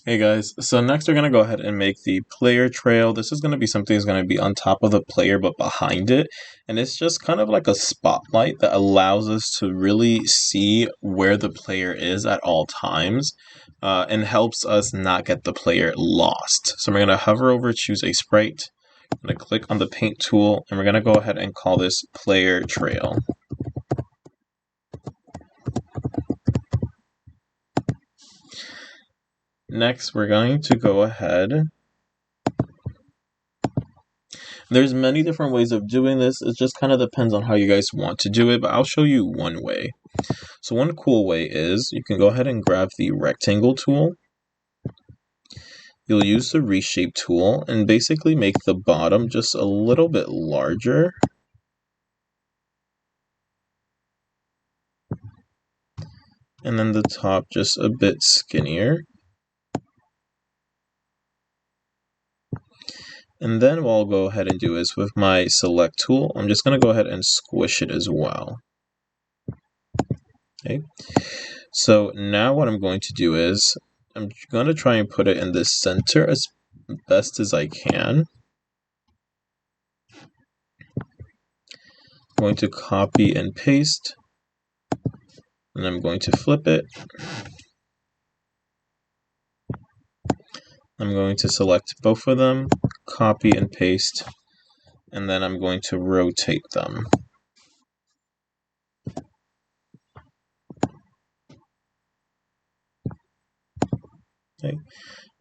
Hey guys, so next we're going to go ahead and make the player trail. This is going to be something that's going to be on top of the player but behind it. And it's just kind of like a spotlight that allows us to really see where the player is at all times and helps us not get the player lost. So we're going to hover over, choose a sprite. I'm going to click on the paint tool and we're going to go ahead and call this player trail. Next, we're going to go ahead. There's many different ways of doing this. It just kind of depends on how you guys want to do it, but I'll show you one way. So one cool way is you can go ahead and grab the rectangle tool. You'll use the reshape tool and basically make the bottom just a little bit larger. And then the top just a bit skinnier. And then what I'll go ahead and do is with my select tool, I'm just going to go ahead and squish it as well. Okay. So now what I'm going to do is I'm going to try and put it in the center as best as I can. I'm going to copy and paste, and I'm going to flip it. I'm going to select both of them, copy and paste, and then I'm going to rotate them. Okay.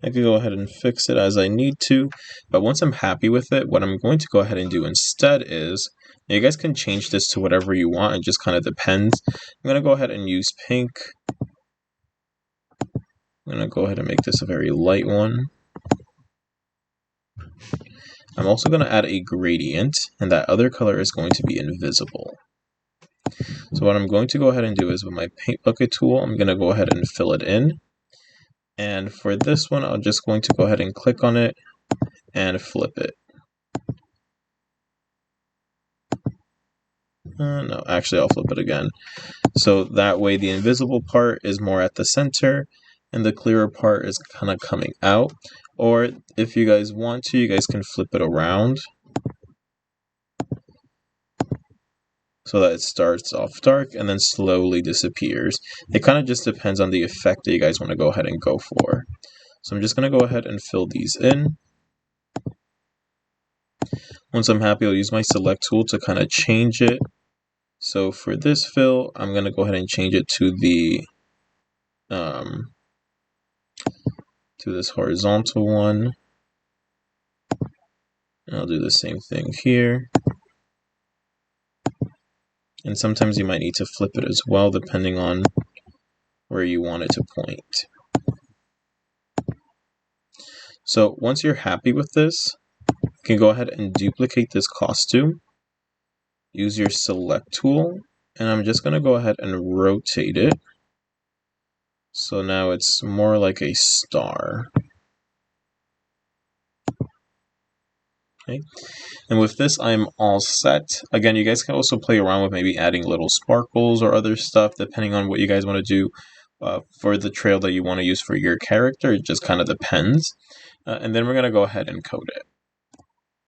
I can go ahead and fix it as I need to, but once I'm happy with it, what I'm going to go ahead and do instead is, you guys can change this to whatever you want, it just kind of depends. I'm going to go ahead and use pink. I'm going to go ahead and make this a very light one. I'm also going to add a gradient, and that other color is going to be invisible. So what I'm going to go ahead and do is with my paint bucket tool, I'm going to go ahead and fill it in. And for this one, I'm just going to go ahead and click on it and flip it. No, actually I'll flip it again. So that way the invisible part is more at the center and the clearer part is kind of coming out. Or if you guys want to, you guys can flip it around so that it starts off dark and then slowly disappears. It kind of just depends on the effect that you guys want to go ahead and go for. So I'm just going to go ahead and fill these in. Once I'm happy, I'll use my select tool to kind of change it. So for this fill, I'm going to go ahead and change it to the this horizontal one. And I'll do the same thing here. And sometimes you might need to flip it as well, depending on where you want it to point. So once you're happy with this, you can go ahead and duplicate this costume. Use your select tool, and I'm just going to go ahead and rotate it. So now it's more like a star. Okay. And with this, I'm all set. Again, you guys can also play around with maybe adding little sparkles or other stuff, depending on what you guys want to do for the trail that you want to use for your character. It just kind of depends. And then we're going to go ahead and code it.